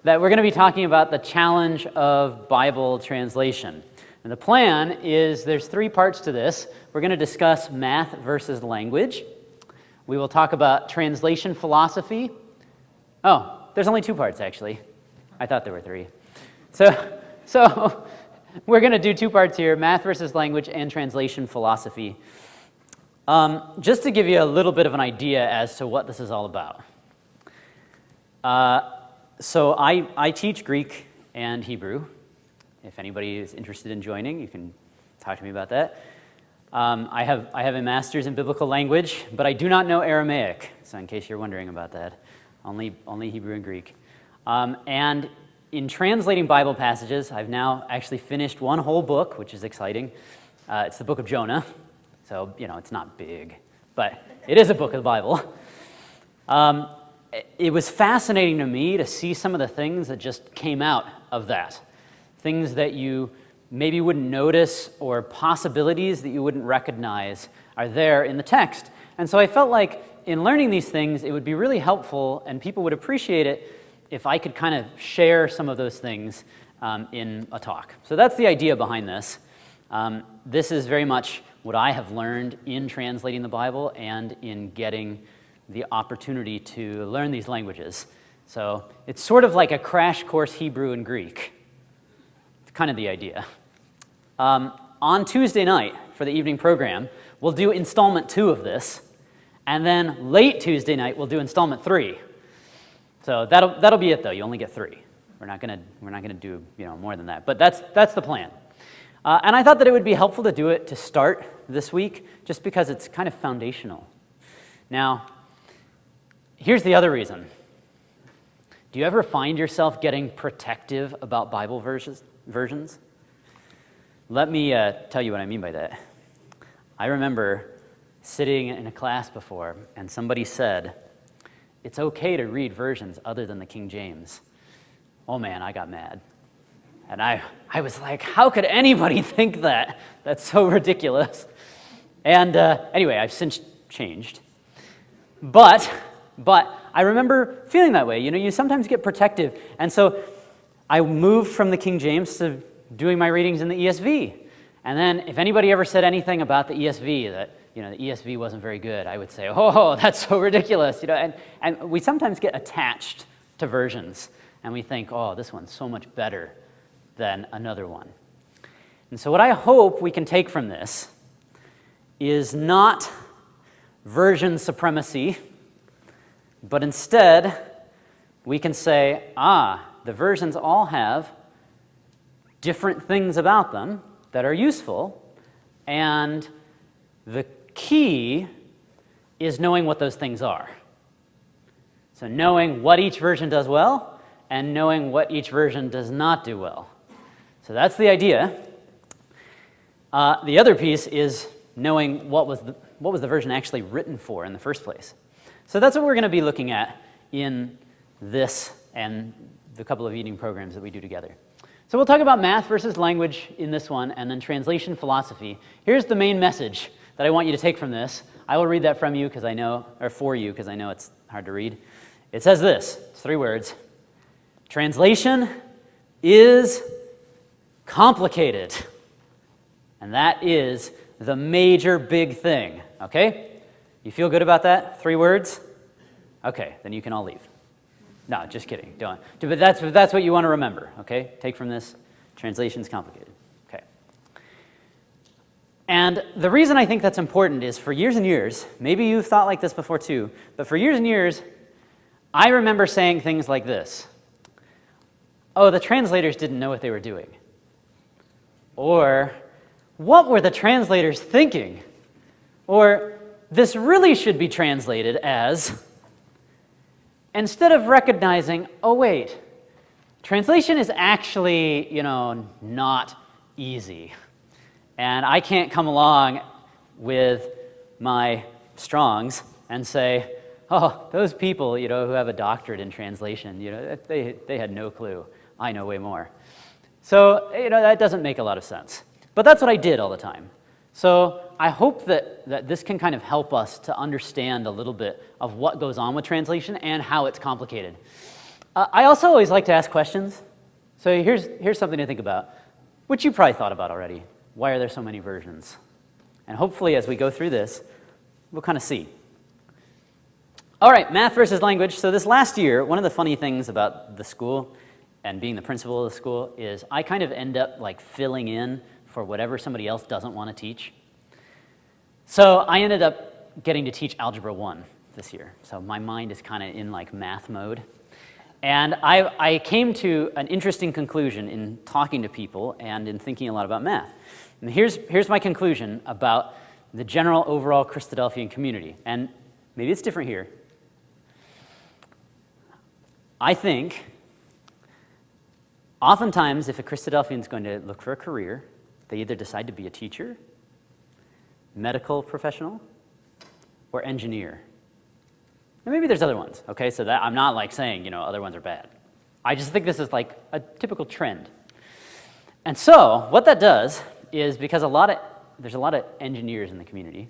that we're going to be talking about the challenge of Bible translation. And the plan is there's 3 parts to this. We're going to discuss math versus language. We will talk about translation philosophy. Oh, there's only 2 parts, actually. I thought there were 3. So we're going to do 2 parts here, math versus language and translation philosophy. Just to give you a little bit of an idea as to what this is all about. So I teach Greek and Hebrew. If anybody is interested in joining, you can talk to me about that. I have a master's in biblical language, but I do not know Aramaic. So in case you're wondering about that, only Hebrew and Greek. And in translating Bible passages, I've now actually finished one whole book, which is exciting. It's the book of Jonah. So, it's not big, but it is a book of the Bible. It was fascinating to me to see some of the things that just came out of that. Things that you maybe wouldn't notice or possibilities that you wouldn't recognize are there in the text. And so I felt like in learning these things, it would be really helpful and people would appreciate it if I could kind of share some of those things in a talk. So that's the idea behind this. This is very much what I have learned in translating the Bible and in getting the opportunity to learn these languages. So it's sort of like a crash course Hebrew and Greek. It's kind of the idea. On Tuesday night for the evening program, we'll do installment 2 of this, and then late Tuesday night we'll do installment 3. So that'll be it though. You only get 3. We're not gonna do more than that. But that's the plan. And I thought that it would be helpful to do it to start this week, just because it's kind of foundational. Now, here's the other reason. Do you ever find yourself getting protective about Bible versions? Let me tell you what I mean by that. I remember sitting in a class before, and somebody said, it's okay to read versions other than the King James. Oh man, I got mad. And I was like, how could anybody think that? That's so ridiculous. And anyway, I've since changed. But I remember feeling that way. You sometimes get protective. And so I moved from the King James to doing my readings in the ESV. And then if anybody ever said anything about the ESV, that the ESV wasn't very good, I would say, oh, that's so ridiculous. And we sometimes get attached to versions. And we think, oh, this one's so much better than another one. And so what I hope we can take from this is not version supremacy, but instead we can say, the versions all have different things about them that are useful, and the key is knowing what those things are. So knowing what each version does well, and knowing what each version does not do well. So that's the idea. The other piece is knowing what was the version actually written for in the first place. So that's what we're going to be looking at in this and the couple of evening programs that we do together. So we'll talk about math versus language in this one, and then translation philosophy. Here's the main message that I want you to take from this. I will read that for you because I know it's hard to read. It says this. It's 3 words. Translation is complicated. And that is the major big thing, okay? You feel good about that? 3 words? Okay, then you can all leave. No, just kidding. Don't. But that's what you want to remember, okay? Take from this, translation's complicated. Okay. And the reason I think that's important is for years and years, maybe you've thought like this before too, but for years and years, I remember saying things like this. Oh, the translators didn't know what they were doing. Or, what were the translators thinking? Or, this really should be translated as, instead of recognizing, oh wait, translation is actually, not easy. And I can't come along with my Strongs and say, oh, those people, who have a doctorate in translation, they had no clue. I know way more. So, that doesn't make a lot of sense. But that's what I did all the time. So I hope that this can kind of help us to understand a little bit of what goes on with translation and how it's complicated. I also always like to ask questions. So here's something to think about, which you probably thought about already. Why are there so many versions? And hopefully as we go through this, we'll kind of see. All right, math versus language. So this last year, one of the funny things about the school and being the principal of the school is I kind of end up like filling in for whatever somebody else doesn't want to teach. So I ended up getting to teach Algebra 1 this year. So my mind is kind of in like math mode. And I came to an interesting conclusion in talking to people and in thinking a lot about math. And here's my conclusion about the general overall Christadelphian community. And maybe it's different here. I think oftentimes if a Christadelphian is going to look for a career, they either decide to be a teacher, medical professional, or engineer. And maybe there's other ones, okay? So that I'm not like saying, other ones are bad. I just think this is like a typical trend. And so what that does is because there's a lot of engineers in the community,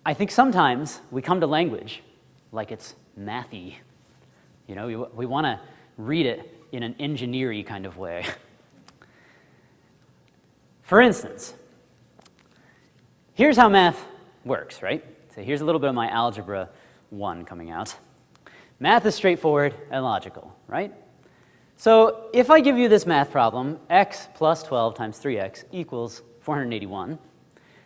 I think sometimes we come to language like it's mathy. We want to read it in an engineer-y kind of way. For instance, here's how math works, right? So here's a little bit of my Algebra 1 coming out. Math is straightforward and logical, right? So if I give you this math problem, x plus 12 times 3x equals 481,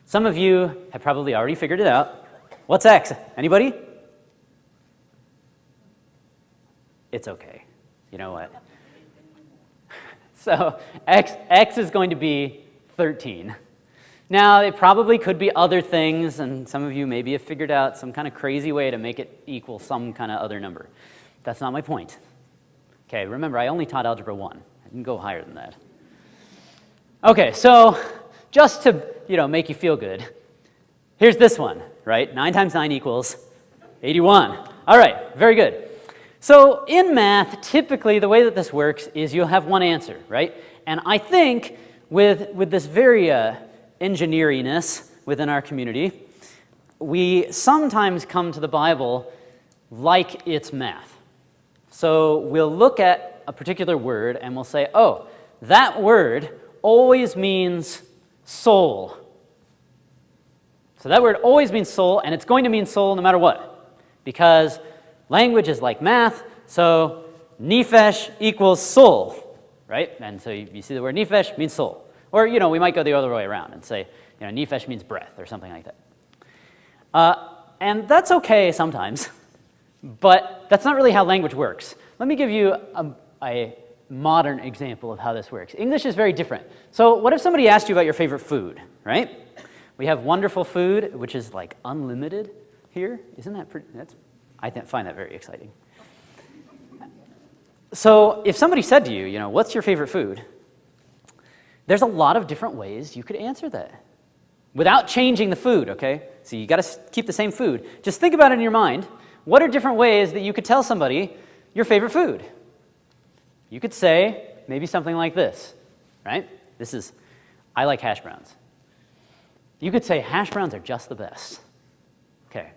some of you have probably already figured it out. What's x? Anybody? It's okay. You know what? So x is going to be 13. Now, it probably could be other things, and some of you maybe have figured out some kind of crazy way to make it equal some kind of other number. That's not my point. Okay, remember, I only taught Algebra 1. I can go higher than that. Okay, so just to, make you feel good, here's this one, right? 9 times 9 equals 81. All right, very good. So in math, typically the way that this works is you'll have one answer, right? And I think with this very engineeriness within our community, we sometimes come to the Bible like it's math. So we'll look at a particular word and we'll say, oh, that word always means soul. So that word always means soul, and it's going to mean soul no matter what, because language is like math, so nefesh equals soul, right? And so you see the word nefesh means soul. Or, we might go the other way around and say, nefesh means breath or something like that. And that's okay sometimes, but that's not really how language works. Let me give you a modern example of how this works. English is very different. So what if somebody asked you about your favorite food, right? We have wonderful food, which is like unlimited here. Isn't that pretty? I find that very exciting. So if somebody said to you, what's your favorite food? There's a lot of different ways you could answer that without changing the food, okay? So you got to keep the same food. Just think about it in your mind. What are different ways that you could tell somebody your favorite food? You could say maybe something like this, right? I like hash browns. You could say hash browns are just the best. Okay.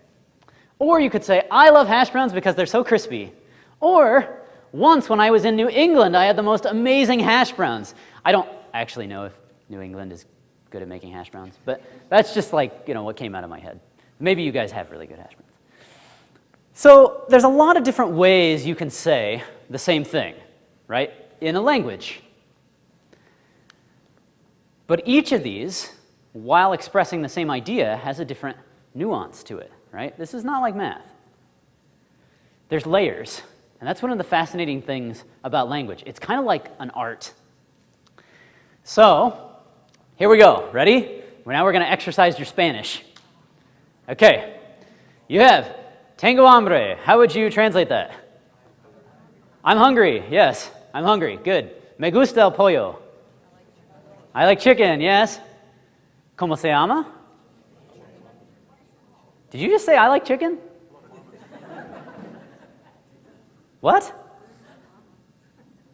Or you could say, I love hash browns because they're so crispy. Or, once when I was in New England, I had the most amazing hash browns. I don't actually know if New England is good at making hash browns, but that's just like, what came out of my head. Maybe you guys have really good hash browns. So there's a lot of different ways you can say the same thing, right, in a language. But each of these, while expressing the same idea, has a different nuance to it, right? This is not like math. There's layers, and that's one of the fascinating things about language. It's kind of like an art. So, here we go. Ready? Now we're going to exercise your Spanish. Okay. You have tengo hambre. How would you translate that? I'm hungry. Yes, I'm hungry. Good. Me gusta el pollo. I like chicken. Yes. ¿Cómo se llama? Did you just say I like chicken? What?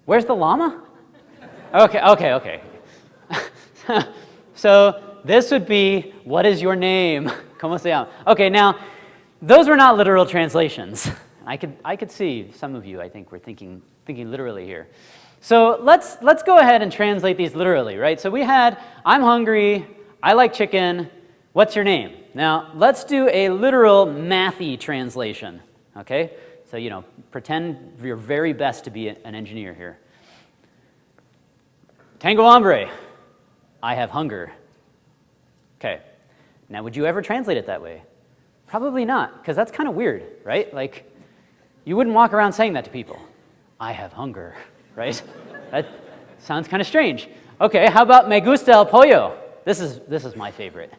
Where's the llama? Okay. So this would be, what is your name? ¿Cómo se llama? Okay, now, those were not literal translations. I could see some of you, I think, were thinking literally here. So let's go ahead and translate these literally, right? So we had, I'm hungry, I like chicken, what's your name? Now, let's do a literal mathy translation, okay? So, pretend your very best to be an engineer here. Tango hombre, I have hunger. Okay. Now, would you ever translate it that way? Probably not, because that's kind of weird, right? Like, you wouldn't walk around saying that to people. I have hunger, right? That sounds kind of strange. Okay, how about me gusta el pollo? This is my favorite.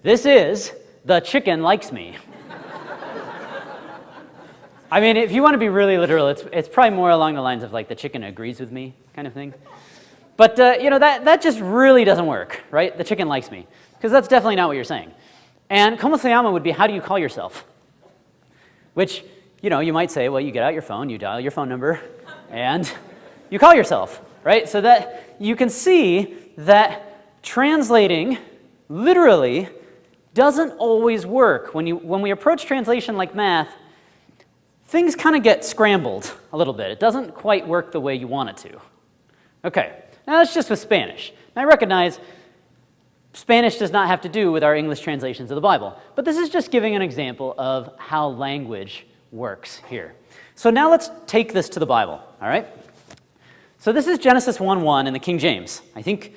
This is the chicken likes me. I mean, if you want to be really literal, it's probably more along the lines of like the chicken agrees with me kind of thing. But, that just really doesn't work, right? The chicken likes me, because that's definitely not what you're saying. And como se llama would be, how do you call yourself? Which, you might say, well, you get out your phone, you dial your phone number, and you call yourself, right? So that you can see that translating literally doesn't always work. When we approach translation like math, things kind of get scrambled a little bit. It doesn't quite work the way you want it to. Okay, now that's just with Spanish. Now I recognize Spanish does not have to do with our English translations of the Bible, but this is just giving an example of how language works here. So now let's take this to the Bible, all right? So this is Genesis 1:1 in the King James. I think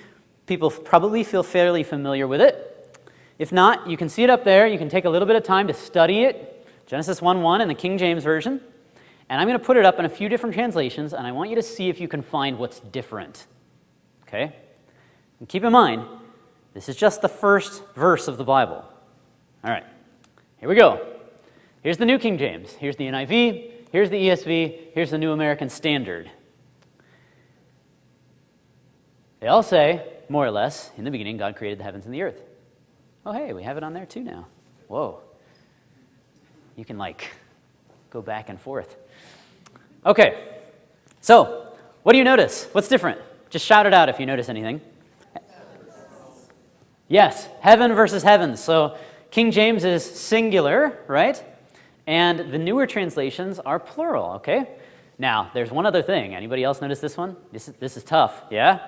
people probably feel fairly familiar with it. If not, you can see it up there. You can take a little bit of time to study it. Genesis 1:1 in the King James Version. And I'm going to put it up in a few different translations, and I want you to see if you can find what's different. Okay? And keep in mind, this is just the first verse of the Bible. All right, here we go. Here's the New King James. Here's the NIV. Here's the ESV. Here's the New American Standard. They all say, more or less, in the beginning, God created the heavens and the earth. Oh, hey, we have it on there too now. Whoa. You can, go back and forth. Okay, so what do you notice? What's different? Just shout it out if you notice anything. Yes, heaven versus heavens. So King James is singular, right? And the newer translations are plural, okay? Now, there's one other thing. Anybody else notice this one? This is tough, yeah?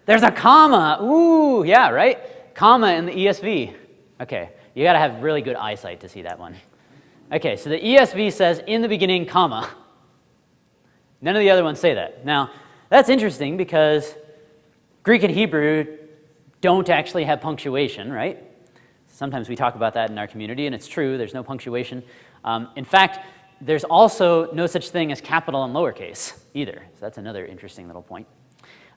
There's a comma. Ooh, yeah, right? Comma in the ESV. Okay, you got to have really good eyesight to see that one. Okay, so the ESV says, in the beginning, comma. None of the other ones say that. Now, that's interesting because Greek and Hebrew don't actually have punctuation, right? Sometimes we talk about that in our community, and it's true, there's no punctuation. In fact, there's also no such thing as capital and lowercase either. So that's another interesting little point.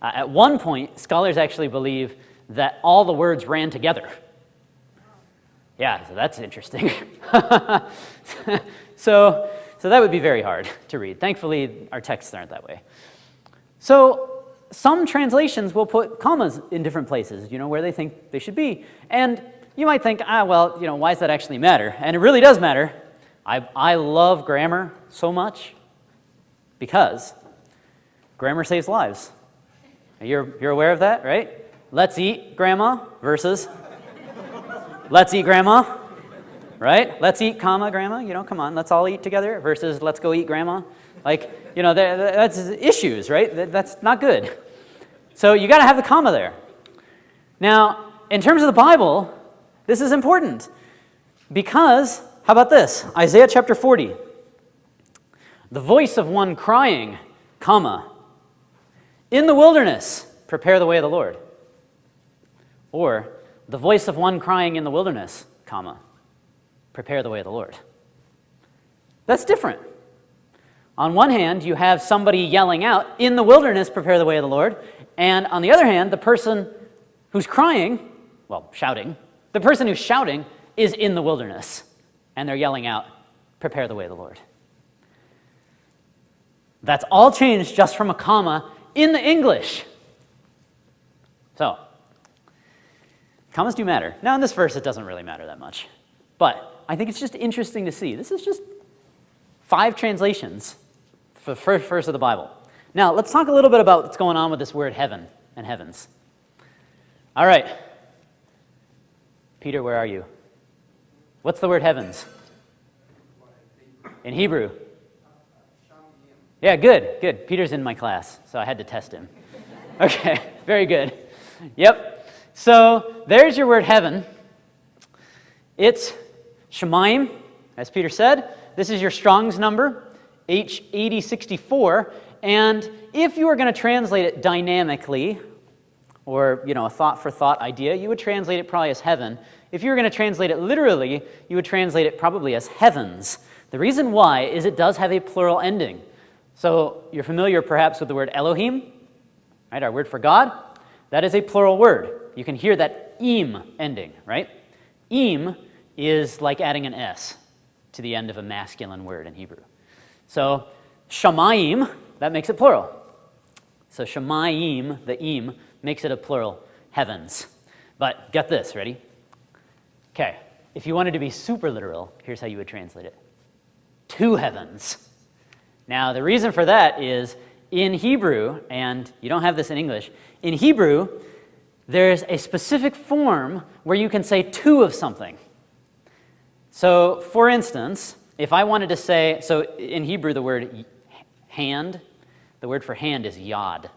At one point, scholars actually believe that all the words ran together. Yeah, so that's interesting. So that would be very hard to read. Thankfully, our texts aren't that way. So some translations will put commas in different places, where they think they should be. And you might think, why does that actually matter? And it really does matter. I love grammar so much because grammar saves lives. You're aware of that, right? Let's eat, Grandma, versus let's eat, Grandma, right? Let's eat, comma, Grandma, come on, let's all eat together, versus let's go eat, Grandma. That's issues, right? That's not good. So you got to have the comma there. Now, in terms of the Bible, this is important because, how about this? Isaiah chapter 40. The voice of one crying, comma, in the wilderness, prepare the way of the Lord. Or, the voice of one crying in the wilderness, comma, prepare the way of the Lord. That's different. On one hand, you have somebody yelling out, in the wilderness, prepare the way of the Lord. And on the other hand, the person who's crying, shouting, the person who's shouting is in the wilderness. And they're yelling out, prepare the way of the Lord. That's all changed just from a comma in the English. So, commas do matter. Now, in this verse, it doesn't really matter that much. But I think it's just interesting to see. This is just 5 translations for the first verse of the Bible. Now, let's talk a little bit about what's going on with this word heaven and heavens. All right. Peter, where are you? What's the word heavens? in Hebrew? Yeah, good. Peter's in my class, so I had to test him. Okay, very good. Yep. So there's your word heaven. It's Shemaim, as Peter said. This is your Strong's number, H8064. And if you were going to translate it dynamically, or a thought-for-thought idea, you would translate it probably as heaven. If you were going to translate it literally, you would translate it probably as heavens. The reason why is it does have a plural ending. So you're familiar perhaps with the word Elohim, right? Our word for God. That is a plural word. You can hear that im ending, right? Im is like adding an s to the end of a masculine word in Hebrew. So shamayim, that makes it plural. So shamayim, the im, makes it a plural, heavens. But get this, ready? Okay, if you wanted to be super literal, here's how you would translate it. Two heavens. Now, the reason for that is in Hebrew, and you don't have this in English, in Hebrew, there's a specific form where you can say two of something. So, for instance, if I wanted to say, so in Hebrew the word hand, the word for hand is yad.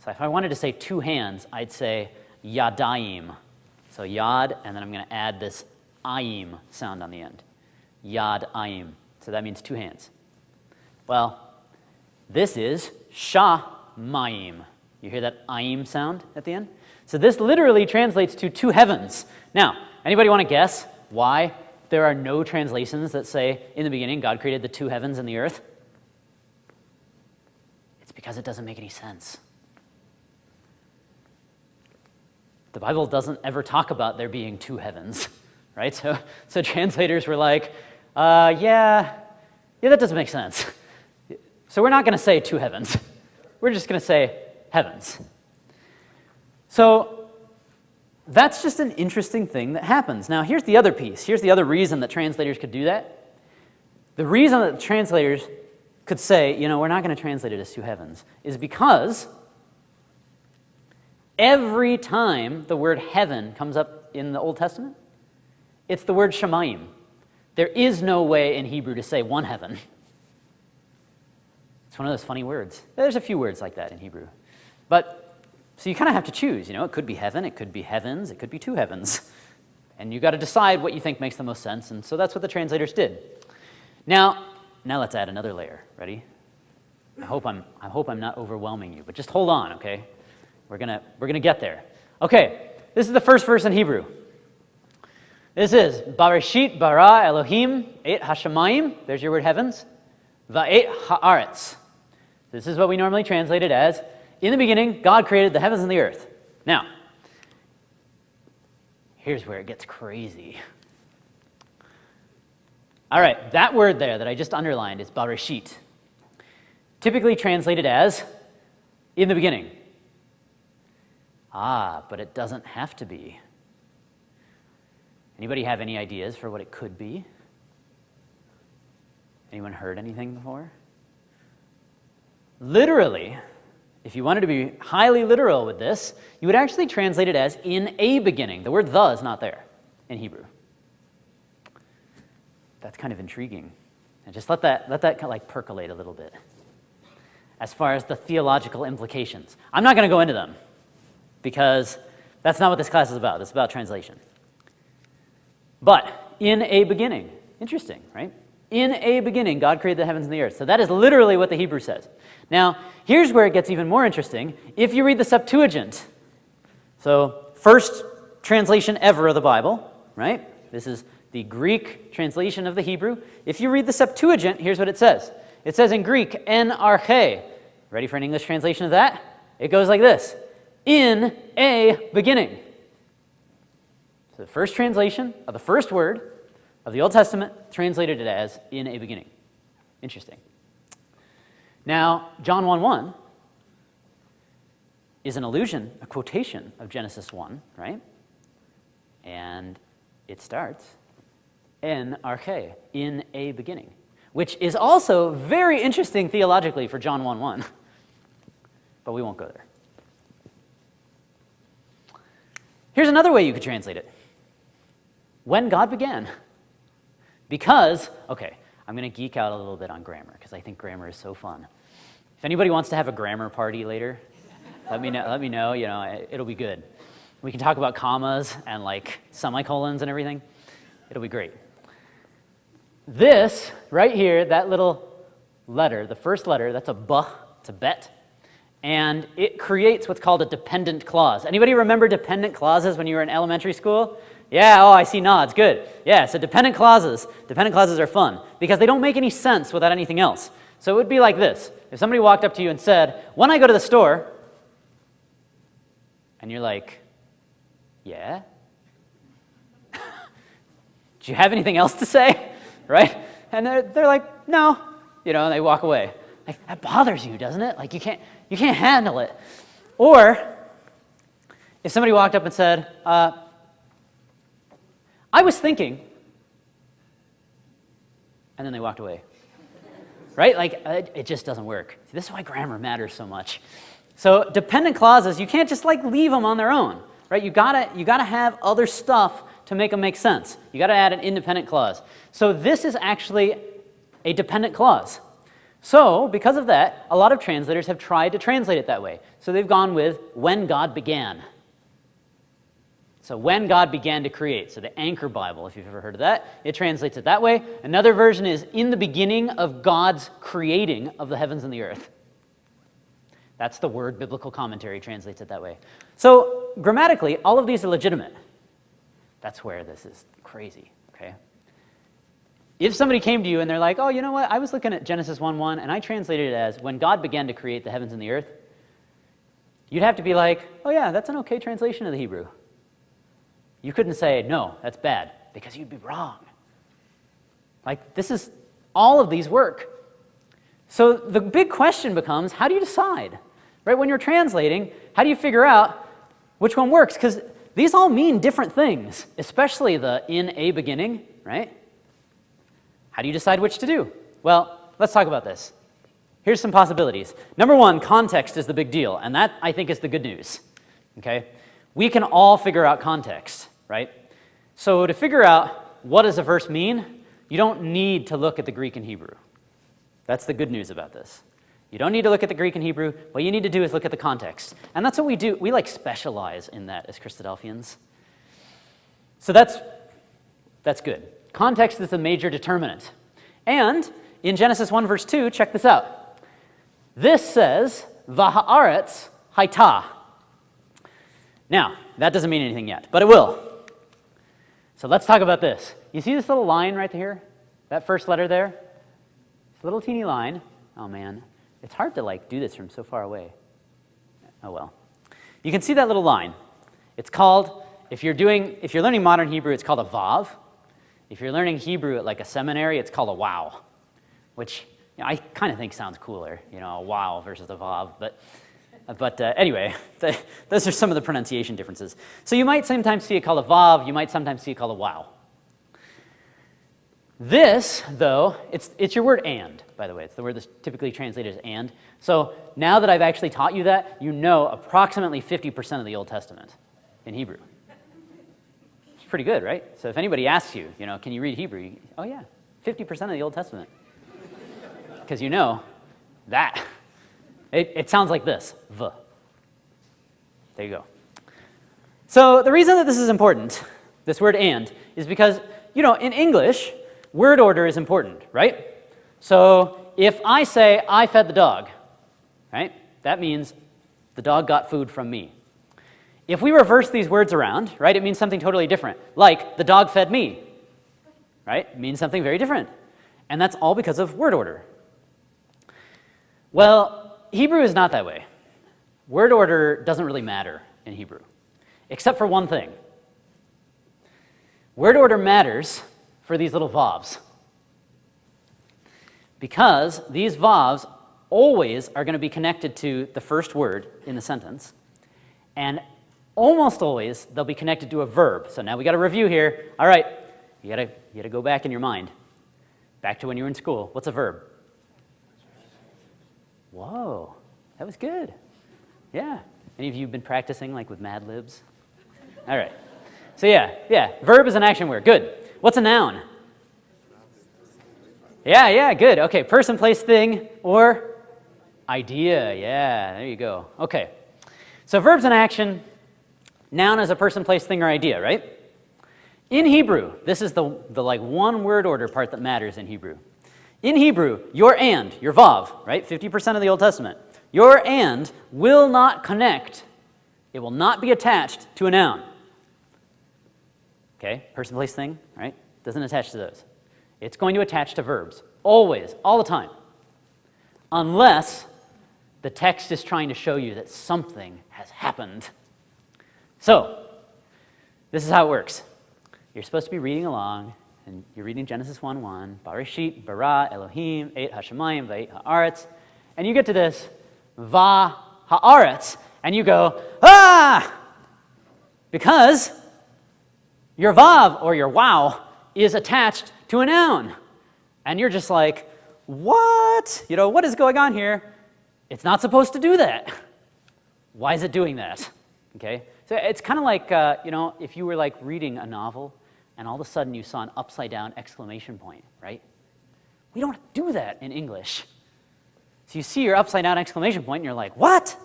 So if I wanted to say two hands, I'd say yadayim. So yad, and then I'm going to add this ayim sound on the end. Yad-ayim. So that means two hands. Well, this is shamayim. You hear that ayim sound at the end? So this literally translates to two heavens. Now, anybody want to guess why there are no translations that say, in the beginning, God created the two heavens and the earth? It's because it doesn't make any sense. The Bible doesn't ever talk about there being two heavens, right? So translators were like, yeah, that doesn't make sense. So we're not going to say two heavens. We're just going to say heavens. So that's just an interesting thing that happens. Now, here's the other piece. Here's the other reason that translators could do that. The reason that translators could say, we're not going to translate it as two heavens, is because every time the word heaven comes up in the Old Testament, it's the word shamayim. There is no way in Hebrew to say one heaven. It's one of those funny words. There's a few words like that in Hebrew. So you kind of have to choose. It could be heaven, it could be heavens, it could be two heavens. And you got to decide what you think makes the most sense, and so that's what the translators did. Now let's add another layer. Ready? I hope I'm not overwhelming you, but just hold on, okay? We're gonna get there. Okay, this is the first verse in Hebrew. This is Bareshit bara Elohim et hashamayim. There's your word heavens. Va'et haaretz. This is what we normally translate it as. In the beginning, God created the heavens and the earth. Now, here's where it gets crazy. All right, that word there that I just underlined is Bareshit. Typically translated as in the beginning. But it doesn't have to be. Anybody have any ideas for what it could be? Anyone heard anything before? Literally, if you wanted to be highly literal with this, you would actually translate it as in a beginning. The word the is not there in Hebrew. That's kind of intriguing. And just let that kind of like percolate a little bit. As far as the theological implications. I'm not going to go into them because that's not what this class is about. It's about translation. But in a beginning, interesting, right? In a beginning, God created the heavens and the earth. So that is literally what the Hebrew says. Now, here's where it gets even more interesting. If you read the Septuagint, so first translation ever of the Bible, right? This is the Greek translation of the Hebrew. If you read the Septuagint, here's what it says. It says in Greek, en arche. Ready for an English translation of that? It goes like this. In a beginning. So the first translation of the first word of the Old Testament translated it as in a beginning. Interesting. Now, John 1:1 is an allusion, a quotation of Genesis 1, right? And it starts, en arche, in a beginning, which is also very interesting theologically for John 1:1. But we won't go there. Here's another way you could translate it. When God began. Because, okay, I'm going to geek out a little bit on grammar because I think grammar is so fun. If anybody wants to have a grammar party later, let me know, it'll be good. We can talk about commas and like semicolons and everything. It'll be great. This right here, that little letter, the first letter, that's a B, it's a bet. And it creates what's called a dependent clause. Anybody remember dependent clauses when you were in elementary school? Yeah, I see nods, good. Yeah, so dependent clauses are fun because they don't make any sense without anything else. So it would be like this. If somebody walked up to you and said, when I go to the store, and you're like, yeah? Do you have anything else to say? Right? And they're like, no. And they walk away. Like, that bothers you, doesn't it? Like, you can't handle it. Or, if somebody walked up and said, I was thinking, and then they walked away. Right? Like, it just doesn't work. See, this is why grammar matters so much. So, dependent clauses, you can't just, like, leave them on their own. Right? You gotta have other stuff to make them make sense. You gotta add an independent clause. So, this is actually a dependent clause. So, because of that, a lot of translators have tried to translate it that way. So they've gone with when God began. So when God began to create. So the Anchor Bible, if you've ever heard of that, it translates it that way. Another version is in the beginning of God's creating of the heavens and the earth. That's the Word Biblical Commentary translates it that way. So grammatically, all of these are legitimate. That's where this is crazy, okay? If somebody came to you and they're like, oh, you know what, I was looking at Genesis 1:1 and I translated it as when God began to create the heavens and the earth, you'd have to be like, oh yeah, that's an okay translation of the Hebrew. You couldn't say, no, that's bad, because you'd be wrong. Like, this is, all of these work. So the big question becomes, how do you decide? Right, when you're translating, how do you figure out which one works? Because these all mean different things, especially the in a beginning, right? How do you decide which to do? Well, let's talk about this. Here's some possibilities. Number one, context is the big deal, and that, I think, is the good news, okay? We can all figure out context, right? So to figure out what does a verse mean, you don't need to look at the Greek and Hebrew. That's the good news about this. You don't need to look at the Greek and Hebrew. What you need to do is look at the context. And that's what we do. We like specialize in that as Christadelphians. So that's good. Context is a major determinant. And in Genesis 1 verse 2, check this out. This says, V'ha'aretz haitah. Now, that doesn't mean anything yet, but it will. So let's talk about this. You see this little line right here? That first letter there? It's a little teeny line. Oh man, it's hard to like do this from so far away. Oh well. You can see that little line. It's called, if you're learning modern Hebrew, it's called a vav. If you're learning Hebrew at like a seminary, it's called a wow, which I kind of think sounds cooler, a wow versus a vav. But anyway, those are some of the pronunciation differences. So you might sometimes see it called a vav. You might sometimes see it called a wow. This, though, it's your word and, by the way. It's the word that's typically translated as and. So now that I've actually taught you that, you know approximately 50% of the Old Testament in Hebrew. Pretty good, right? So if anybody asks you, can you read Hebrew? Oh yeah, 50% of the Old Testament. Because you know that. It sounds like this, v. There you go. So the reason that this is important, this word and, is because, in English, word order is important, right? So if I say, I fed the dog, right? That means the dog got food from me. If we reverse these words around, right, it means something totally different. Like, the dog fed me, right? It means something very different. And that's all because of word order. Well, Hebrew is not that way. Word order doesn't really matter in Hebrew, except for one thing. Word order matters for these little vavs, because these vavs always are going to be connected to the first word in the sentence, and almost always they'll be connected to a verb. So now we got to review here. All right, you got to go back in your mind, back to when you were in school. What's a verb? Whoa, that was good. Yeah. Any of you been practicing like with Mad Libs? All right. So yeah, verb is an action word. Good. What's a noun? Yeah, good. Okay, person, place, thing, or idea. Yeah, there you go. Okay, so verbs in action, noun as a person, place, thing, or idea, right? In Hebrew, this is the like one word order part that matters in Hebrew. In Hebrew, your vav, right? 50% of the Old Testament. Your and will not connect. It will not be attached to a noun. Okay, person, place, thing, right? Doesn't attach to those. It's going to attach to verbs, always, all the time. Unless the text is trying to show you that something has happened. So, this is how it works. You're supposed to be reading along, and you're reading Genesis 1:1, Bareshit, bara, Elohim, et hashemayim, va'et ha'aretz, and you get to this, va ha'aretz, and you go, ah! Because your vav, or your wow, is attached to a noun. And you're just like, what? What is going on here? It's not supposed to do that. Why is it doing that? Okay? So it's kind of like, if you were like reading a novel, and all of a sudden you saw an upside-down exclamation point, right? We don't do that in English. So you see your upside-down exclamation point, and you're like, what?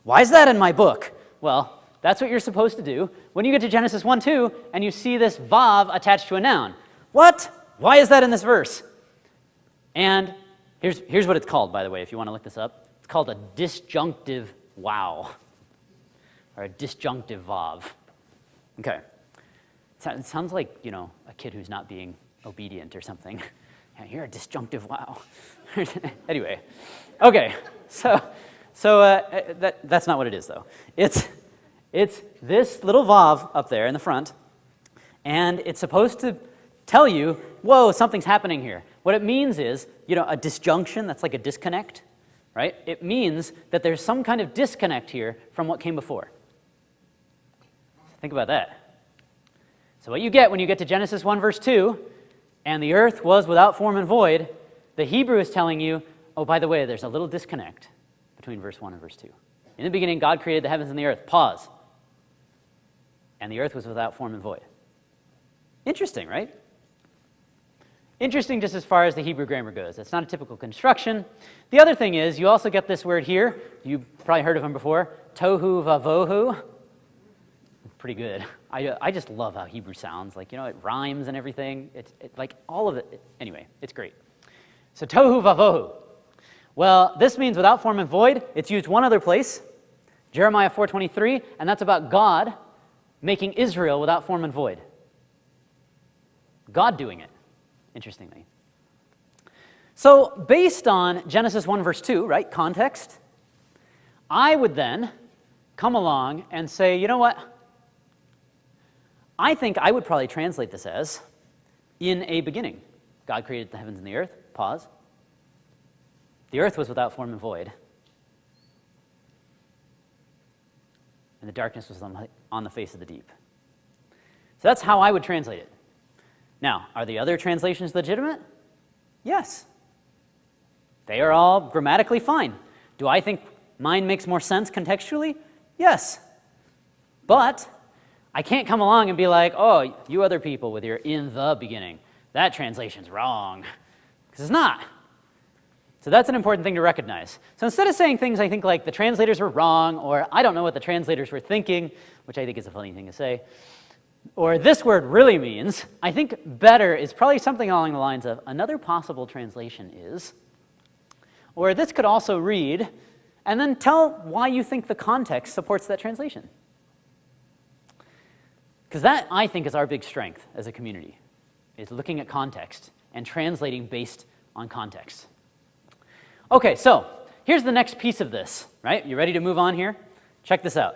Why is that in my book? Well, that's what you're supposed to do when you get to Genesis 1:2, and you see this vav attached to a noun. What? Why is that in this verse? And here's what it's called, by the way, if you want to look this up. It's called a disjunctive wow, or a disjunctive vav. Okay. It sounds like, a kid who's not being obedient or something. Yeah, you're a disjunctive wow. Anyway, okay, so that's not what it is, though. It's this little vav up there in the front, and it's supposed to tell you, whoa, something's happening here. What it means is, a disjunction, that's like a disconnect, right? It means that there's some kind of disconnect here from what came before. Think about that. So what you get when you get to Genesis 1 verse 2, and the earth was without form and void, the Hebrew is telling you, oh, by the way, there's a little disconnect between verse 1 and verse 2. In the beginning, God created the heavens and the earth. Pause. And the earth was without form and void. Interesting, right? Interesting just as far as the Hebrew grammar goes. It's not a typical construction. The other thing is, you also get this word here. You've probably heard of him before. Tohu vavohu. Pretty good. I just love how Hebrew sounds. Like, it rhymes and everything. It's like all of it. Anyway, it's great. So tohu vavohu. Well, this means without form and void. It's used one other place, Jeremiah 4:23, and that's about God making Israel without form and void. God doing it, interestingly. So based on Genesis 1 verse 2, right, context, I would then come along and say, you know what? I think I would probably translate this as, in a beginning, God created the heavens and the earth, pause. The earth was without form and void, and the darkness was on the face of the deep. So that's how I would translate it. Now, are the other translations legitimate? Yes. They are all grammatically fine. Do I think mine makes more sense contextually? Yes. But I can't come along and be like, oh, you other people with your in the beginning, that translation's wrong. Because it's not. So that's an important thing to recognize. So instead of saying things I think like the translators were wrong, or I don't know what the translators were thinking, which I think is a funny thing to say, or this word really means, I think better is probably something along the lines of another possible translation is, or this could also read, and then tell why you think the context supports that translation. Because that, I think, is our big strength as a community, is looking at context and translating based on context. Okay, so here's the next piece of this, right? You ready to move on here? Check this out.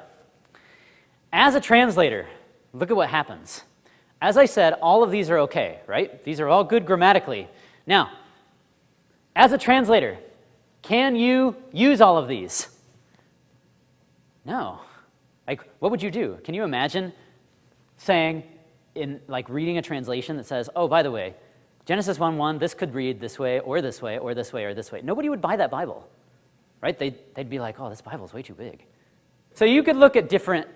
As a translator, look at what happens. As I said, all of these are okay, right? These are all good grammatically. Now, as a translator, can you use all of these? No. Like, what would you do? Can you imagine saying, reading a translation that says, oh, by the way, Genesis 1:1, this could read this way, or this way, or this way, or this way. Nobody would buy that Bible, right? They'd be like, oh, this Bible's way too big. So you could look at different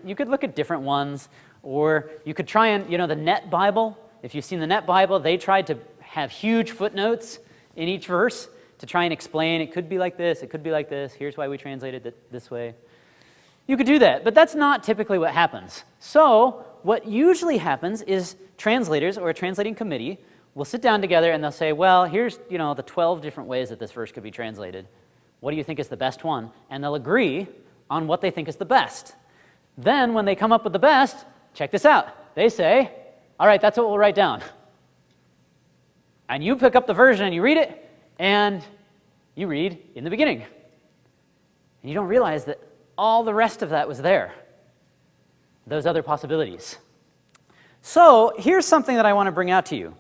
ones, or you could try and, the Net Bible, if you've seen the Net Bible, they tried to have huge footnotes, in each verse to try and explain, it could be like this, it could be like this, here's why we translated it this way. You could do that, but that's not typically what happens. So what usually happens is translators or a translating committee will sit down together and they'll say, well, here's the 12 different ways that this verse could be translated. What do you think is the best one? And they'll agree on what they think is the best. Then when they come up with the best, check this out. They say, all right, that's what we'll write down. And you pick up the version and you read it, and you read in the beginning. And you don't realize that all the rest of that was there, those other possibilities. So here's something that I want to bring out to you.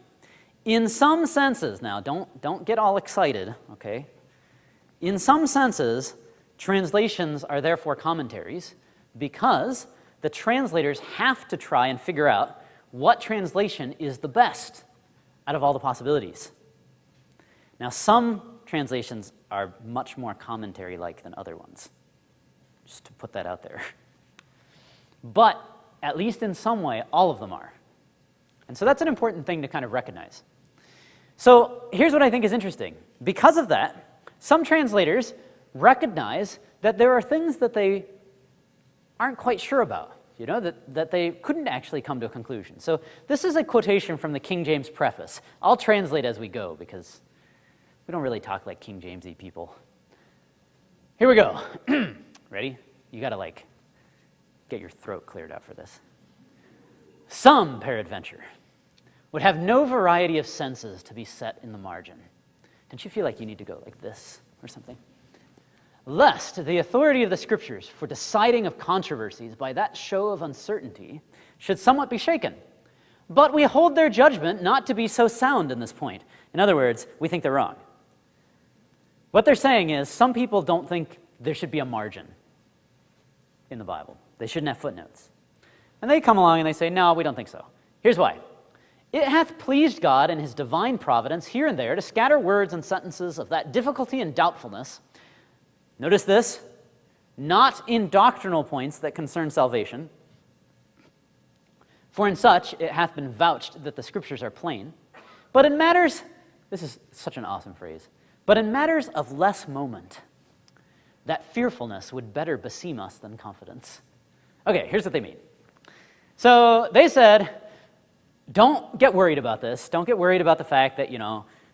In some senses, now don't get all excited, okay? In some senses, translations are therefore commentaries because the translators have to try and figure out what translation is the best out of all the possibilities. Now, some translations are much more commentary-like than other ones, just to put that out there. But at least in some way, all of them are. And so that's an important thing to kind of recognize. So here's what I think is interesting. Because of that, some translators recognize that there are things that they aren't quite sure about, that they couldn't actually come to a conclusion. So this is a quotation from the King James preface. I'll translate as we go because we don't really talk like King Jamesy people. Here we go. Ready? You gotta get your throat cleared out for this. Some, peradventure, would have no variety of senses to be set in the margin. Don't you feel like you need to go like this or something? Lest the authority of the Scriptures for deciding of controversies by that show of uncertainty should somewhat be shaken. But we hold their judgment not to be so sound in this point. In other words, we think they're wrong. What they're saying is some people don't think there should be a margin in the Bible. They shouldn't have footnotes. And they come along and they say, no, we don't think so. Here's why. It hath pleased God in his divine providence here and there to scatter words and sentences of that difficulty and doubtfulness. Notice this, not in doctrinal points that concern salvation, for in such it hath been vouched that the Scriptures are plain, but in matters, this is such an awesome phrase, but in matters of less moment, that fearfulness would better beseem us than confidence. Okay, here's what they mean. So they said, don't get worried about this. Don't get worried about the fact that,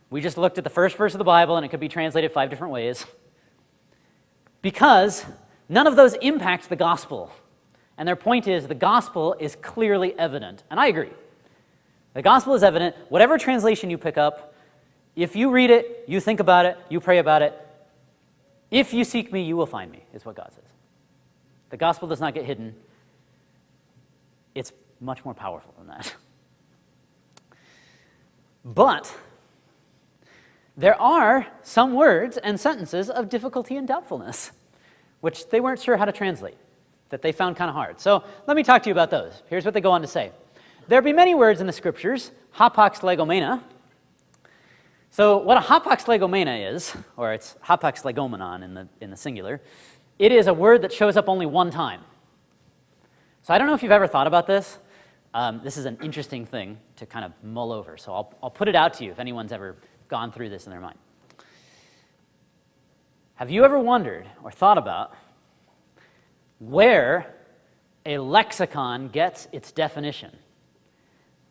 we just looked at the first verse of the Bible and it could be translated 5 different ways. Because none of those impact the gospel. And their point is the gospel is clearly evident. And I agree. The gospel is evident. Whatever translation you pick up, if you read it, you think about it, you pray about it, if you seek me, you will find me, is what God says. The gospel does not get hidden. It's much more powerful than that. But there are some words and sentences of difficulty and doubtfulness, which they weren't sure how to translate, that they found kind of hard. So let me talk to you about those. Here's what they go on to say. There be many words in the Scriptures, hapax legomena. So what a hapax legomena is, or it's hapax legomenon in the singular, it is a word that shows up only one time. So I don't know if you've ever thought about this. This is an interesting thing to kind of mull over. So I'll put it out to you if anyone's ever gone through this in their mind. Have you ever wondered or thought about where a lexicon gets its definition?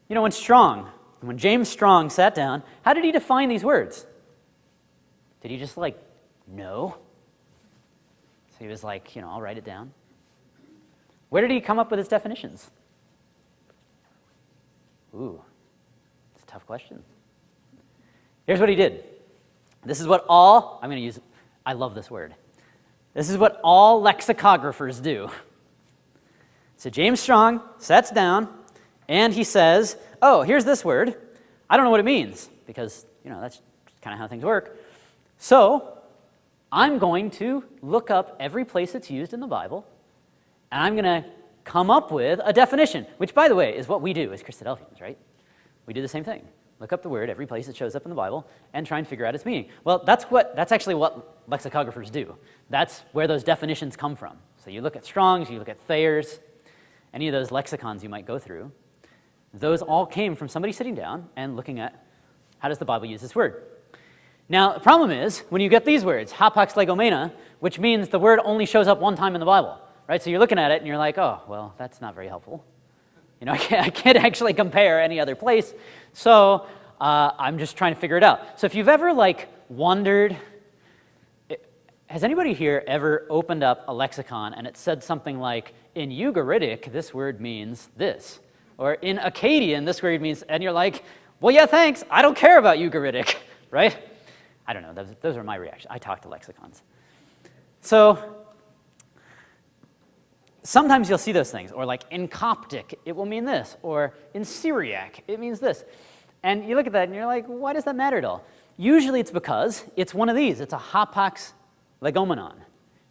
When James Strong sat down, how did he define these words? Did he just know? So he was I'll write it down. Where did he come up with his definitions? Ooh, it's a tough question. Here's what he did. This is what I love this word. This is what all lexicographers do. So James Strong sits down and he says, oh, here's this word. I don't know what it means because, that's kind of how things work. So I'm going to look up every place it's used in the Bible and I'm going to come up with a definition, which, by the way, is what we do as Christadelphians, right? We do the same thing. Look up the word every place it shows up in the Bible and try and figure out its meaning. Well, that's actually what lexicographers do. That's where those definitions come from. So you look at Strong's, you look at Thayer's, any of those lexicons you might go through. Those all came from somebody sitting down and looking at how does the Bible use this word. Now, the problem is, when you get these words, hapax legomena, which means the word only shows up one time in the Bible, right? So you're looking at it and you're like, oh, well, that's not very helpful. You know, I can't actually compare any other place, so I'm just trying to figure it out. So if you've ever, like, wondered, has anybody here ever opened up a lexicon and it said something like, in Ugaritic, this word means this, or in Akkadian, this word means, and you're like, well, yeah, thanks, I don't care about Ugaritic, right? I don't know, those are my reactions. I talk to lexicons. So sometimes you'll see those things, or like in Coptic, it will mean this, or in Syriac, it means this. And you look at that and you're like, why does that matter at all? Usually it's because it's one of these. It's a hapax legomenon.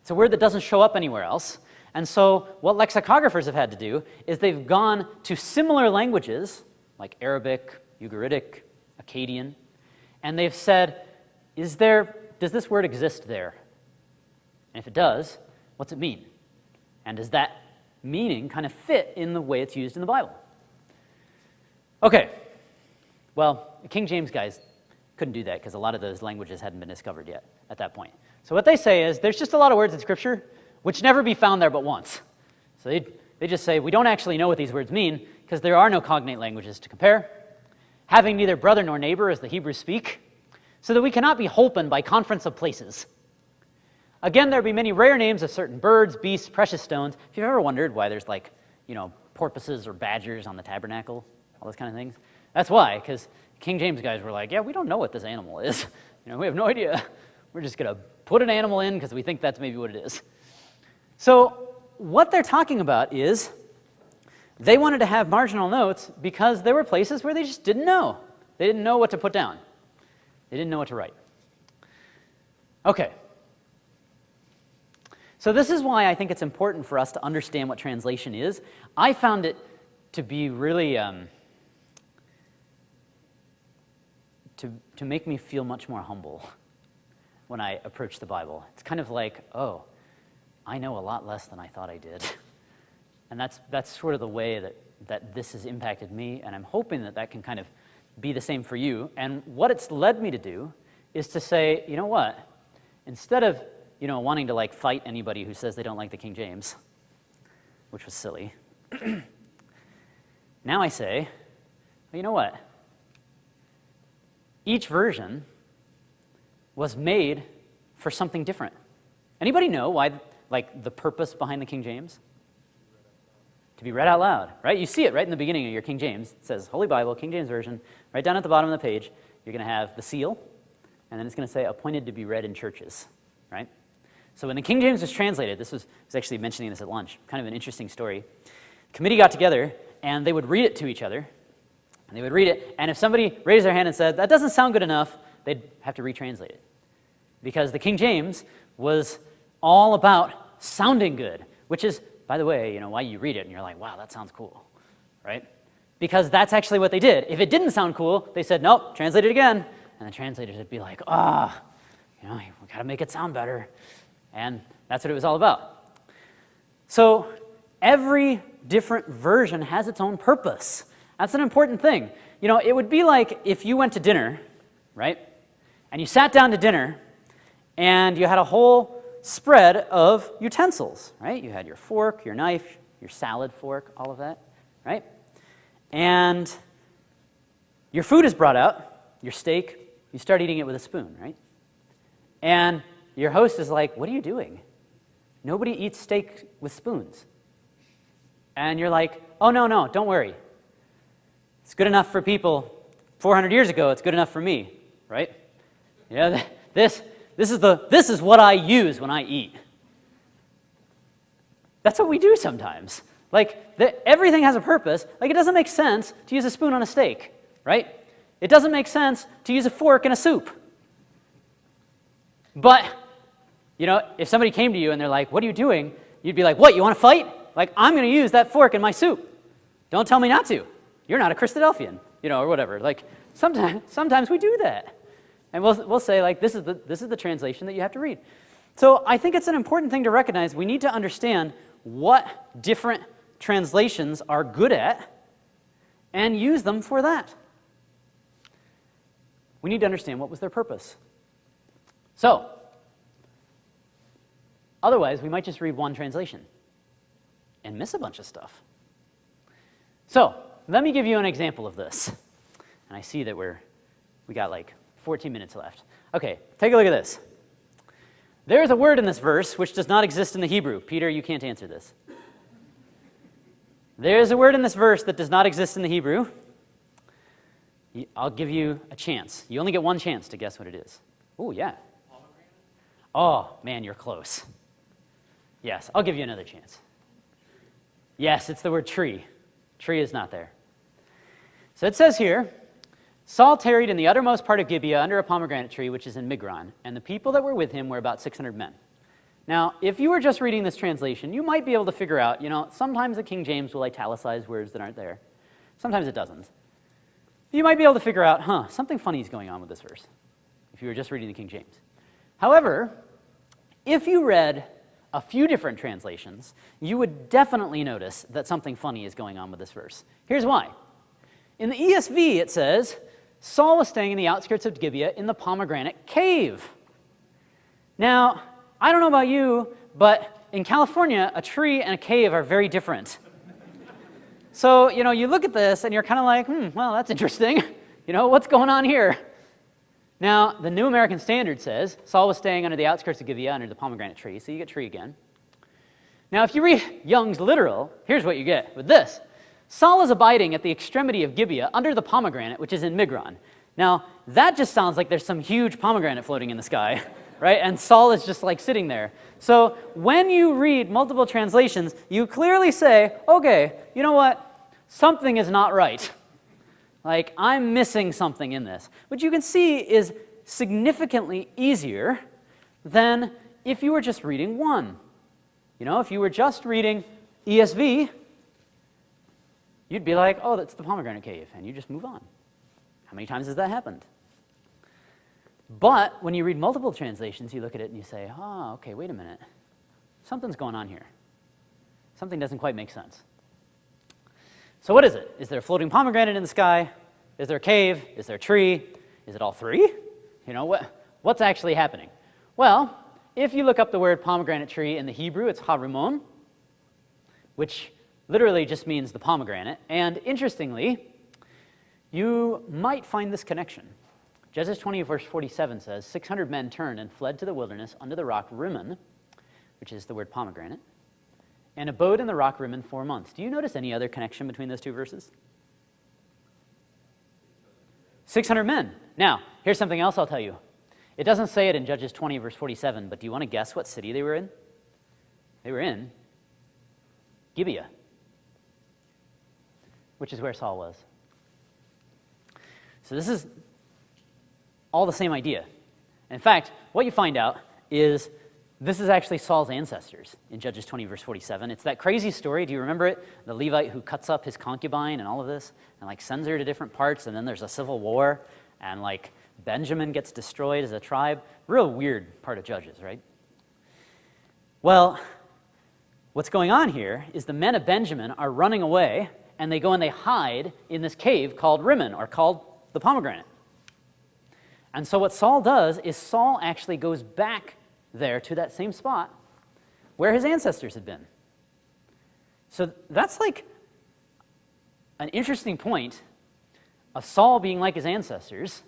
It's a word that doesn't show up anywhere else. And so what lexicographers have had to do is they've gone to similar languages, like Arabic, Ugaritic, Akkadian, and they've said, does this word exist there? And if it does, what's it mean? And does that meaning kind of fit in the way it's used in the Bible? Okay, well, the King James guys couldn't do that because a lot of those languages hadn't been discovered yet at that point. So what they say is there's just a lot of words in Scripture which never be found there but once. So they just say, we don't actually know what these words mean because there are no cognate languages to compare, having neither brother nor neighbor as the Hebrews speak, so that we cannot be holpen by conference of places. Again, there be many rare names of certain birds, beasts, precious stones. If you've ever wondered why there's like, porpoises or badgers on the tabernacle, all those kind of things, that's why, because King James guys were like, yeah, we don't know what this animal is. We have no idea. We're just going to put an animal in because we think that's maybe what it is. So what they're talking about is they wanted to have marginal notes because there were places where they just didn't know. They didn't know what to put down. They didn't know what to write. Okay. So this is why I think it's important for us to understand what translation is. I found it to be really, to make me feel much more humble when I approach the Bible. It's kind of like, oh, I know a lot less than I thought I did. And that's sort of the way that this has impacted me, and I'm hoping that that can kind of be the same for you. And what it's led me to do is to say, you know what? Instead of wanting to like fight anybody who says they don't like the King James, which was silly, now I say, well, you know what? Each version was made for something different. Anybody know why, like, the purpose behind the King James? To be read out loud, right? You see it right in the beginning of your King James. It says Holy Bible, King James Version. Right down at the bottom of the page, you're going to have the seal, and then it's going to say appointed to be read in churches, right? So when the King James was translated, I was actually mentioning this at lunch, kind of an interesting story. The committee got together, and they would read it to each other, and they would read it, and if somebody raised their hand and said, that doesn't sound good enough, they'd have to retranslate it. Because the King James was all about sounding good, which is, by the way, why you read it and you're like, wow, that sounds cool, right? Because that's actually what they did. If it didn't sound cool, they said, nope, translate it again. And the translators would be like, we got to make it sound better. And that's what it was all about. So every different version has its own purpose. That's an important thing. It would be like if you went to dinner, right? And you sat down to dinner and you had a whole spread of utensils, right? You had your fork, your knife, your salad fork, all of that, right? And your food is brought out, your steak, you start eating it with a spoon, right? And your host is like, what are you doing? Nobody eats steak with spoons. And you're like, oh, no, don't worry. It's good enough for people 400 years ago, it's good enough for me, right? This is what I use when I eat. That's what we do sometimes. Everything has a purpose. It doesn't make sense to use a spoon on a steak, right? It doesn't make sense to use a fork in a soup. But, if somebody came to you and they're like, what are you doing? You'd be like, what, you want to fight? I'm going to use that fork in my soup. Don't tell me not to. You're not a Christadelphian, or whatever. Sometimes we do that. And we'll say, this is the translation that you have to read. So I think it's an important thing to recognize. We need to understand what different translations are good at and use them for that. We need to understand what was their purpose. So, otherwise, we might just read one translation and miss a bunch of stuff. So, let me give you an example of this. And I see that we got like 14 minutes left. Okay, take a look at this. There is a word in this verse which does not exist in the Hebrew. Peter, you can't answer this. There is a word in this verse that does not exist in the Hebrew. I'll give you a chance. You only get one chance to guess what it is. Oh, yeah. Oh, man, you're close. Yes, I'll give you another chance. Yes, it's the word tree. Tree is not there. So it says here, Saul tarried in the uttermost part of Gibeah under a pomegranate tree, which is in Migron, and the people that were with him were about 600 men. Now, if you were just reading this translation, you might be able to figure out, sometimes the King James will italicize words that aren't there. Sometimes it doesn't. You might be able to figure out, something funny is going on with this verse, if you were just reading the King James. However, if you read a few different translations, you would definitely notice that something funny is going on with this verse. Here's why. In the ESV, it says, Saul was staying in the outskirts of Gibeah in the pomegranate cave. Now, I don't know about you, but in California, a tree and a cave are very different. So, you look at this and you're kind of like, well, that's interesting. What's going on here? Now, the New American Standard says Saul was staying under the outskirts of Gibeah under the pomegranate tree, so you get tree again. Now, if you read Young's literal, here's what you get with this. Saul is abiding at the extremity of Gibeah under the pomegranate, which is in Migron. Now, that just sounds like there's some huge pomegranate floating in the sky, right? And Saul is just like sitting there. So when you read multiple translations, you clearly say, okay, you know what? Something is not right. Like, I'm missing something in this. Which you can see is significantly easier than if you were just reading one. If you were just reading ESV, you'd be like, oh, that's the pomegranate cave, and you just move on. How many times has that happened? But when you read multiple translations, you look at it and you say, oh, okay, wait a minute. Something's going on here. Something doesn't quite make sense. So what is it? Is there a floating pomegranate in the sky? Is there a cave? Is there a tree? Is it all three? What's actually happening? Well, if you look up the word pomegranate tree in the Hebrew, it's harimon, which literally just means the pomegranate. And interestingly, you might find this connection. Judges 20, verse 47 says, 600 men turned and fled to the wilderness under the rock Rimmon, which is the word pomegranate, and abode in the rock Rimmon 4 months. Do you notice any other connection between those two verses? 600 men. Now, here's something else I'll tell you. It doesn't say it in Judges 20, verse 47, but do you want to guess what city they were in? They were in Gibeah, which is where Saul was. So this is all the same idea. In fact, what you find out is this is actually Saul's ancestors in Judges 20, verse 47. It's that crazy story. Do you remember it? The Levite who cuts up his concubine and all of this and sends her to different parts, and then there's a civil war, and Benjamin gets destroyed as a tribe. Real weird part of Judges, right? Well, what's going on here is the men of Benjamin are running away, and they go and they hide in this cave called Rimmon, or called the pomegranate. And so what Saul does is Saul actually goes back there to that same spot where his ancestors had been. So that's an interesting point of Saul being like his ancestors,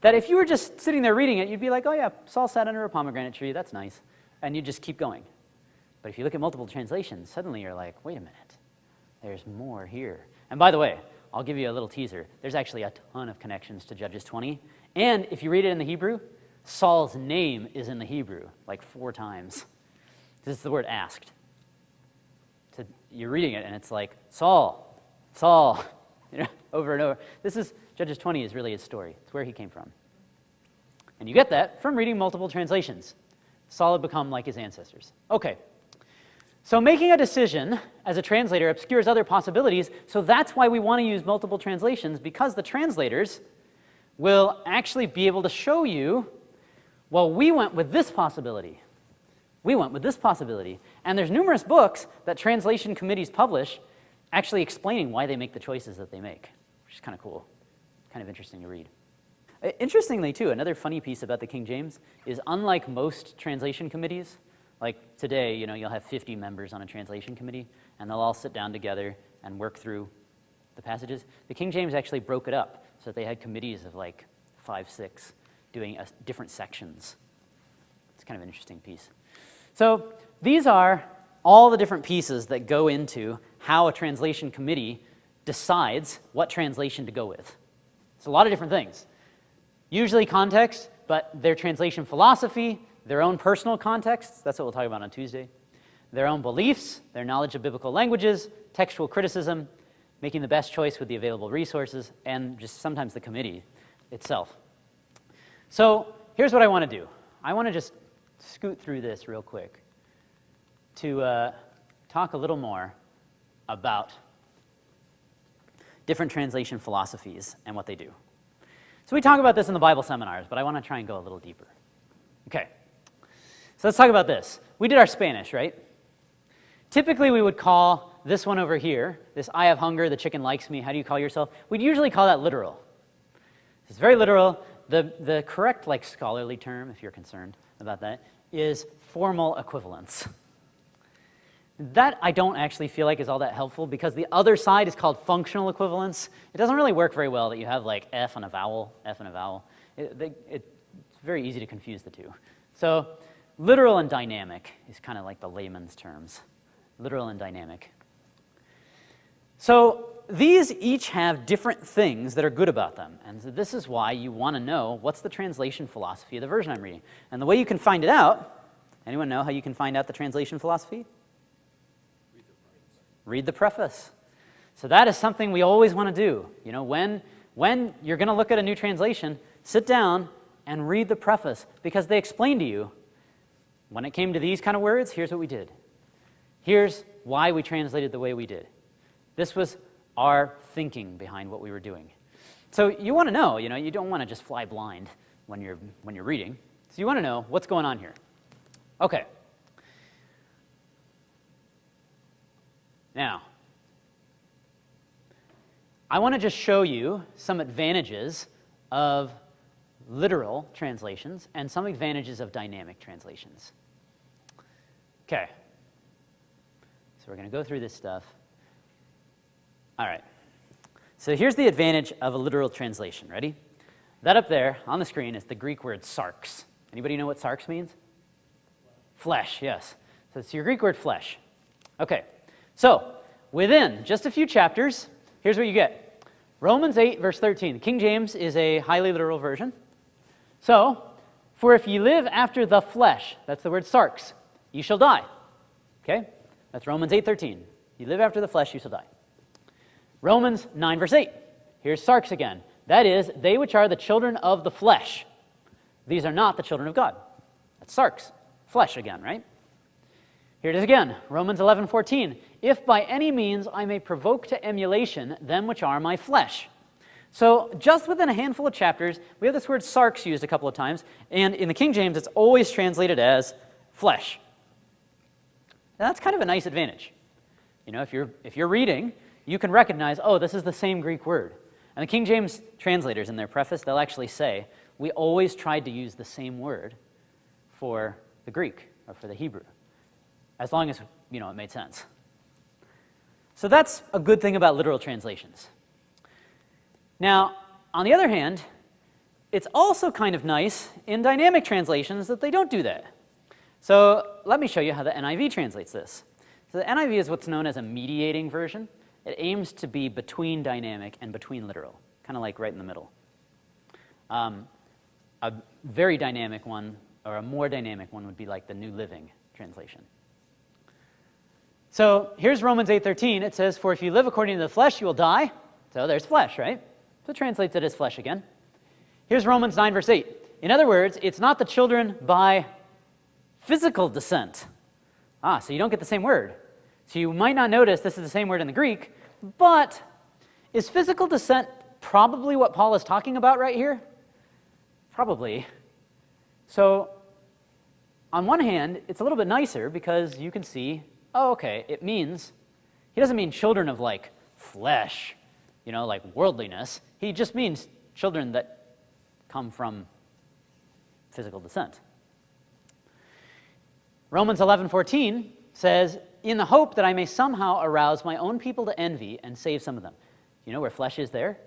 that if you were just sitting there reading it, you'd be like, oh yeah, Saul sat under a pomegranate tree, that's nice, and you just keep going. But if you look at multiple translations, suddenly you're like, wait a minute, there's more here. And by the way, I'll give you a little teaser. There's actually a ton of connections to Judges 20. And if you read it in the Hebrew, Saul's name is in the Hebrew 4 times. This is the word asked. So you're reading it and it's like, Saul, Saul, over and over. Judges 20 is really his story. It's where he came from. And you get that from reading multiple translations. Saul had become like his ancestors. Okay. So making a decision as a translator obscures other possibilities, so that's why we want to use multiple translations, because the translators will actually be able to show you, well, we went with this possibility. We went with this possibility. And there's numerous books that translation committees publish actually explaining why they make the choices that they make, which is kind of cool, kind of interesting to read. Interestingly, too, another funny piece about the King James is unlike most translation committees, like today, you'll have 50 members on a translation committee, and they'll all sit down together and work through the passages. The King James actually broke it up so that they had committees of like 5, 6 doing different sections. It's kind of an interesting piece. So these are all the different pieces that go into how a translation committee decides what translation to go with. It's a lot of different things. Usually context, but their translation philosophy, their own personal contexts, that's what we'll talk about on Tuesday, their own beliefs, their knowledge of biblical languages, textual criticism, making the best choice with the available resources, and just sometimes the committee itself. So here's what I want to do. I want to just scoot through this real quick to talk a little more about different translation philosophies and what they do. So we talk about this in the Bible seminars, but I want to try and go a little deeper. Okay, so let's talk about this. We did our Spanish, right? Typically we would call this one over here, this I have hunger, the chicken likes me, how do you call yourself? We'd usually call that literal. It's very literal. The correct scholarly term, if you're concerned about that, is formal equivalence. That I don't actually feel like is all that helpful because the other side is called functional equivalence. It doesn't really work very well that you have F and a vowel, F and a vowel. It's very easy to confuse the two. So literal and dynamic is kind of like the layman's terms. Literal and dynamic. So these each have different things that are good about them. And so this is why you want to know what's the translation philosophy of the version I'm reading. And the way you can find it out, anyone know how you can find out the translation philosophy? Read the preface. So that is something we always want to do. When you're going to look at a new translation, sit down and read the preface because they explain to you, when it came to these kind of words, here's what we did. Here's why we translated the way we did. This was our thinking behind what we were doing. So you want to know, you don't want to just fly blind when you're reading. So you want to know what's going on here. Okay. Now, I want to just show you some advantages of literal translations and some advantages of dynamic translations. Okay. So we're going to go through this stuff. All right. So here's the advantage of a literal translation. Ready? That up there on the screen is the Greek word sarx. Anybody know what sarx means? Flesh, yes. So it's your Greek word flesh. Okay. So within just a few chapters, here's what you get. Romans 8, verse 13. The King James is a highly literal version. So, for if ye live after the flesh, that's the word sarx, ye shall die. Okay? That's Romans 8:13. You live after the flesh, you shall die. Romans 9, verse 8. Here's sarx again. That is, they which are the children of the flesh. These are not the children of God. That's sarx. Flesh again, right? Here it is again. Romans 11:14. If by any means I may provoke to emulation them which are my flesh. So just within a handful of chapters, we have this word sarx used a couple of times, and in the King James, it's always translated as flesh. Now, that's kind of a nice advantage. If you're reading, you can recognize, oh, this is the same Greek word. And the King James translators in their preface, they'll actually say, we always tried to use the same word for the Greek or for the Hebrew, as long as, it made sense. So that's a good thing about literal translations. Now, on the other hand, it's also kind of nice in dynamic translations that they don't do that. So let me show you how the NIV translates this. So the NIV is what's known as a mediating version. It aims to be between dynamic and between literal, kind of like right in the middle. A very dynamic one, or a more dynamic one, would be like the New Living Translation. So here's Romans 8:13. It says, for if you live according to the flesh, you will die. So there's flesh, right? So it translates it as flesh again. Here's Romans 9, verse 8. In other words, it's not the children by physical descent. So you don't get the same word. So you might not notice this is the same word in the Greek, but is physical descent probably what Paul is talking about right here? Probably. So on one hand, it's a little bit nicer because you can see, oh, okay, it means, he doesn't mean children of flesh, like worldliness. He just means children that come from physical descent. Romans 11:14 says, in the hope that I may somehow arouse my own people to envy and save some of them. You know where flesh is there?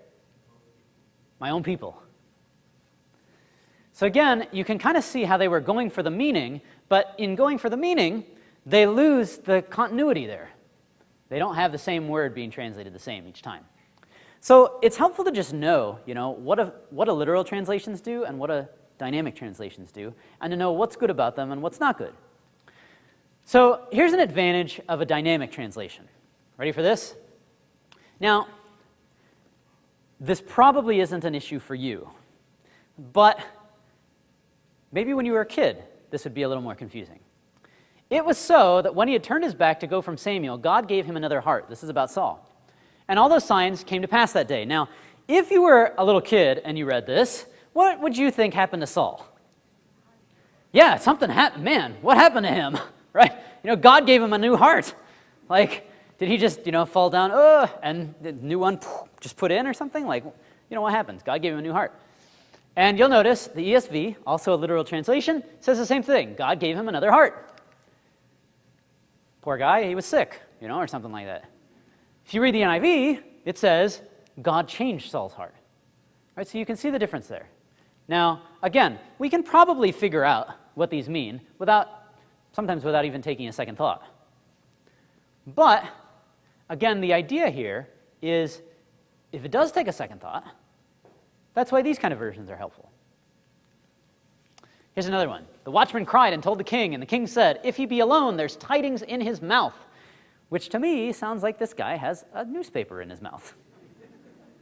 My own people. So again, you can kind of see how they were going for the meaning, but in going for the meaning, they lose the continuity there. They don't have the same word being translated the same each time. So it's helpful to just know, what a literal translations do and what a dynamic translations do, and to know what's good about them and what's not good. So here's an advantage of a dynamic translation. Ready for this? Now, this probably isn't an issue for you, but maybe when you were a kid, this would be a little more confusing. It was so that when he had turned his back to go from Samuel, God gave him another heart. This is about Saul. And all those signs came to pass that day. Now, if you were a little kid and you read this, what would you think happened to Saul? Yeah, something happened. Man, what happened to him? Right? God gave him a new heart. Like, did he just, fall down, and the new one just put in or something? Like, what happens? God gave him a new heart. And you'll notice the ESV, also a literal translation, says the same thing. God gave him another heart. Poor guy, he was sick, or something like that. If you read the NIV, it says, God changed Saul's heart. Right? So you can see the difference there. Now, again, we can probably figure out what these mean sometimes without even taking a second thought. But, again, the idea here is, if it does take a second thought, that's why these kind of versions are helpful. Here's another one. The watchman cried and told the king, and the king said, if he be alone, there's tidings in his mouth, which to me sounds like this guy has a newspaper in his mouth.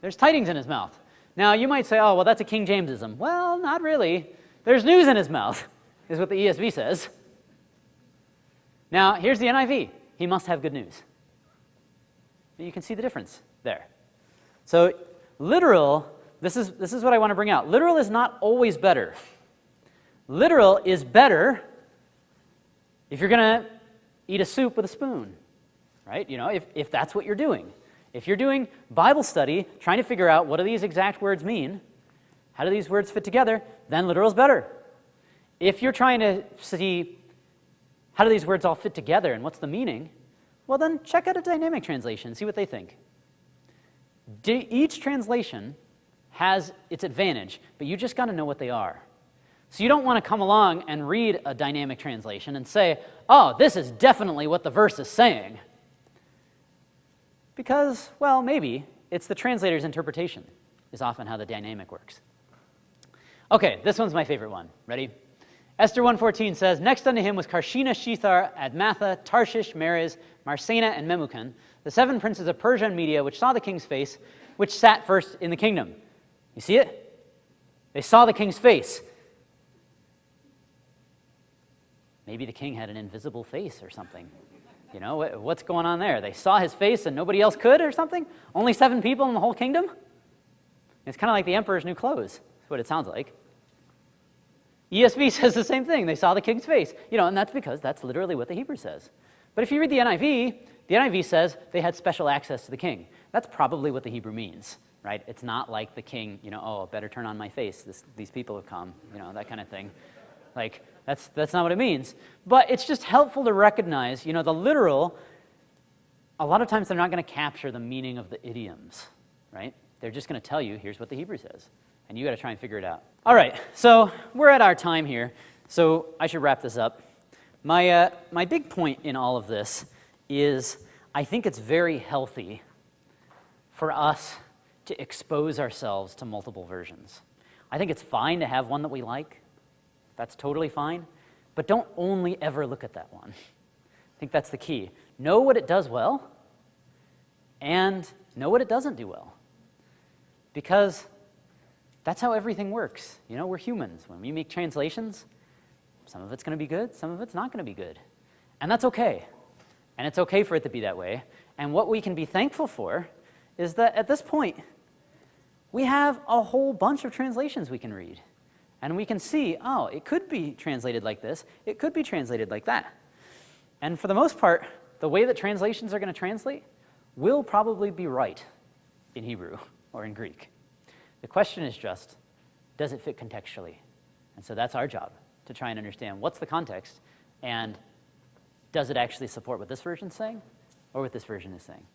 There's tidings in his mouth. Now, you might say, oh, well, that's a King Jamesism. Well, not really. There's news in his mouth, is what the ESV says. Now, here's the NIV. He must have good news. You can see the difference there. So, literal, this is what I want to bring out. Literal is not always better. Literal is better if you're going to eat a soup with a spoon, right? If that's what you're doing. If you're doing Bible study, trying to figure out what do these exact words mean, how do these words fit together, then literal is better. If you're trying to see how do these words all fit together and what's the meaning, well then check out a dynamic translation, see what they think. Each translation has its advantage, but you just got to know what they are. So you don't want to come along and read a dynamic translation and say, oh, this is definitely what the verse is saying. Because, well, maybe it's the translator's interpretation is often how the dynamic works. Okay, this one's my favorite one. Ready? Esther 1:14 says, next unto him was Karshina, Shethar, Admatha, Tarshish, Meres, Marsena, and Memucan, the 7 princes of Persia and Media, which saw the king's face, which sat first in the kingdom. You see it? They saw the king's face. Maybe the king had an invisible face or something. What's going on there? They saw his face and nobody else could or something? Only 7 people in the whole kingdom? It's kind of like the emperor's new clothes. That's what it sounds like. ESV says the same thing. They saw the king's face. And that's because that's literally what the Hebrew says. But if you read the NIV says they had special access to the king. That's probably what the Hebrew means, right? It's not like the king, better turn on my face. These people have come, that kind of thing. Like, that's not what it means. But it's just helpful to recognize, the literal, a lot of times they're not going to capture the meaning of the idioms, right? They're just going to tell you, here's what the Hebrew says. And you got to try and figure it out. All right, so we're at our time here, so I should wrap this up. My big point in all of this is I think it's very healthy for us to expose ourselves to multiple versions. I think it's fine to have one that we like. That's totally fine. But don't only ever look at that one. I think that's the key. Know what it does well, and know what it doesn't do well. Because that's how everything works. We're humans. When we make translations, some of it's going to be good, some of it's not going to be good. And that's okay. And it's okay for it to be that way. And what we can be thankful for is that at this point, we have a whole bunch of translations we can read. And we can see, oh, it could be translated like this, it could be translated like that. And for the most part, the way that translations are going to translate will probably be right in Hebrew or in Greek. The question is just, does it fit contextually? And so that's our job, to try and understand what's the context, and does it actually support what this version's saying or what this version is saying?